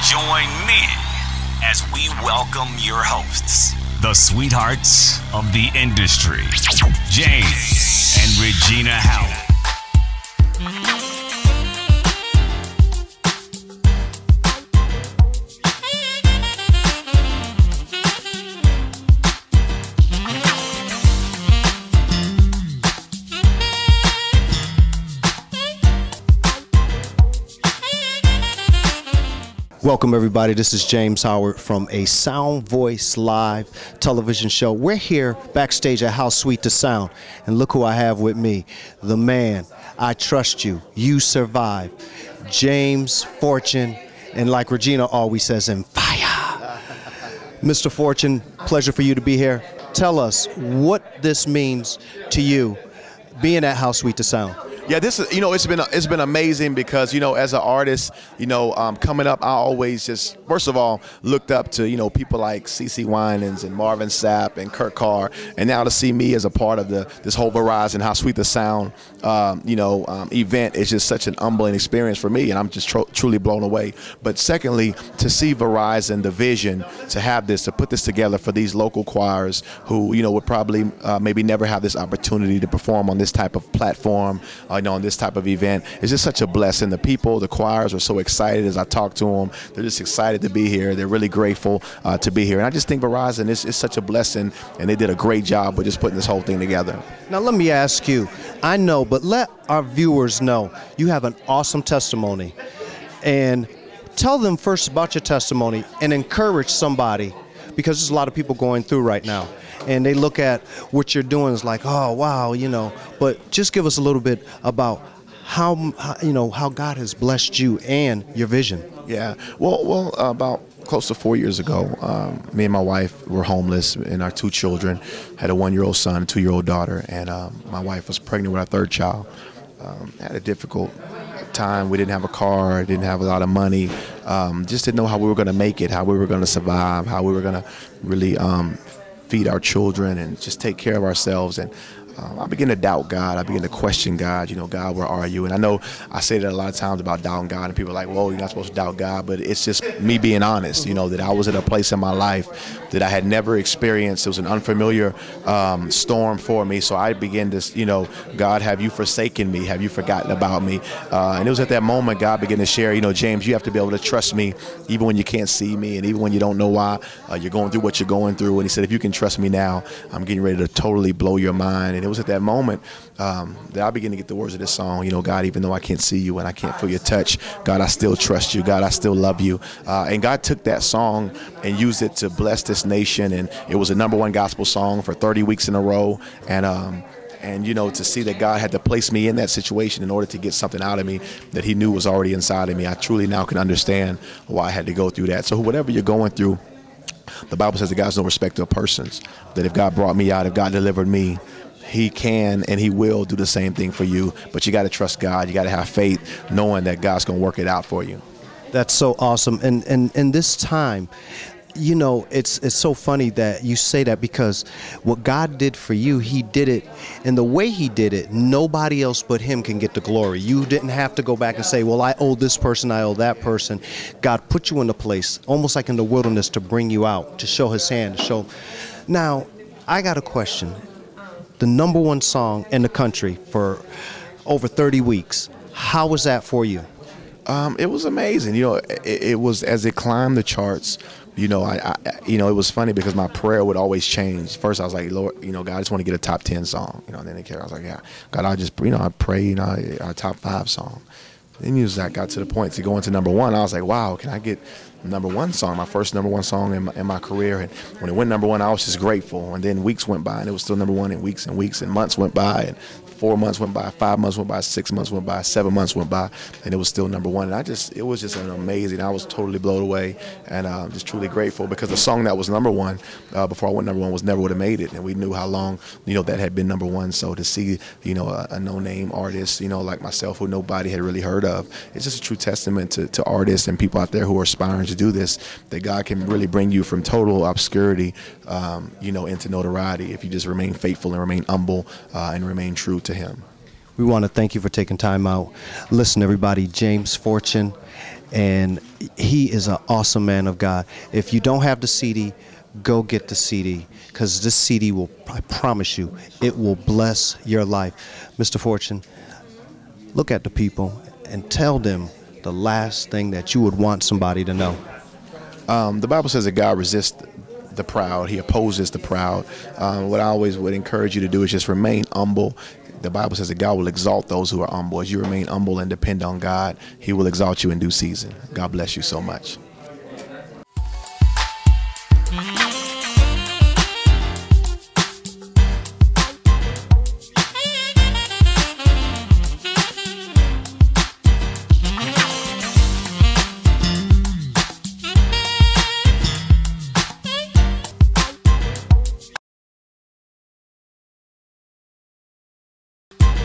Join me as we welcome your hosts, the sweethearts of the industry, James and Regina Howard. Welcome everybody, this is James Howard from a Sound Voice Live television show. We're here backstage at How Sweet the Sound, and look who I have with me, the man, I trust you, you survive, James Fortune, and like Regina always says, in fire. Mr. Fortune, pleasure for you to be here. Tell us what this means to you, being at How Sweet the Sound. Yeah, this is, it's been amazing because, as an artist, coming up, I always just, first of all, looked up to, people like CeCe Winans and Marvin Sapp and Kurt Carr, and now to see me as a part of this whole Verizon, How Sweet the Sound, event is just such an humbling experience for me, and I'm just truly blown away. But secondly, to see Verizon, the vision to have this, to put this together for these local choirs who, would probably maybe never have this opportunity to perform on this type of platform, on this type of event. It's just such a blessing. The people, the choirs are so excited as I talk to them. They're just excited to be here. They're really grateful to be here. And I just think Verizon is such a blessing, and they did a great job with just putting this whole thing together. Now let me ask you, I know, but let our viewers know you have an awesome testimony. And tell them first about your testimony and encourage somebody, because there's a lot of people going through right now. And they look at what you're doing is like, oh, wow, but just give us a little bit about how God has blessed you and your vision. Yeah, well, about close to 4 years ago, me and my wife were homeless, and our two children had a 1-year-old son, a 2-year-old daughter, and my wife was pregnant with our third child. Had a difficult time. We didn't have a car, didn't have a lot of money, just didn't know how we were going to make it, how we were going to survive, how we were going to really feed our children and just take care of ourselves. And I began to doubt God. I began to question God. God, where are you? And I know I say that a lot of times about doubting God, and people are like, whoa, you're not supposed to doubt God. But it's just me being honest, that I was at a place in my life that I had never experienced. It was an unfamiliar storm for me. So I began to, God, have you forsaken me? Have you forgotten about me? And it was at that moment God began to share, James, you have to be able to trust me even when you can't see me and even when you don't know why you're going through what you're going through. And he said, if you can trust me now, I'm getting ready to totally blow your mind. And it was at that moment that I began to get the words of this song, God, even though I can't see you and I can't feel your touch, God, I still trust you. God, I still love you. And God took that song and used it to bless this nation. And it was a #1 gospel song for 30 weeks in a row. And to see that God had to place me in that situation in order to get something out of me that he knew was already inside of me, I truly now can understand why I had to go through that. So whatever you're going through, the Bible says that God's no respecter of persons, that if God brought me out, if God delivered me, he can and he will do the same thing for you. But you got to trust God. You got to have faith, knowing that God's going to work it out for you. That's so awesome. And in this time, it's so funny that you say that, because what God did for you, he did it, and the way he did it, nobody else but him can get the glory. You didn't have to go back and say, well, I owe this person, I owe that person. God put you in a place, almost like in the wilderness, to bring you out, to show his hand, to show. Now, I got a question. The #1 song in the country for over 30 weeks. How was that for you? It was amazing. It was, as it climbed the charts, it was funny because my prayer would always change. First I was like, Lord, God, I just want to get a top 10 song. And then I was like, yeah, God, I pray, a top 5 song. Then I got to the point to go into #1. I was like, wow, can I get #1 song, my first #1 song in my career? And when it went #1, I was just grateful. And then weeks went by, and it was still #1, and weeks and weeks and months went by, and 4 months went by, 5 months went by, 6 months went by, 7 months went by, and it was still #1. And it was just an amazing. I was totally blown away, and just truly grateful, because the song that was #1 before I went #1 was Never Would Have Made It, and we knew how long that had been #1. So to see a no-name artist like myself, who nobody had really heard of, it's just a true testament to artists and people out there who are aspiring to do this, that God can really bring you from total obscurity into notoriety if you just remain faithful and remain humble and remain true to him. We want to thank you for taking time out. Listen, everybody, James Fortune, and he is an awesome man of God. If you don't have the CD, go get the CD, because this CD will, I promise you, it will bless your life. Mr. Fortune, look at the people and tell them the last thing that you would want somebody to know. The Bible says that God resists the proud. He opposes the proud. What I always would encourage you to do is just remain humble. The Bible says that God will exalt those who are humble. As you remain humble and depend on God, he will exalt you in due season. God bless you so much.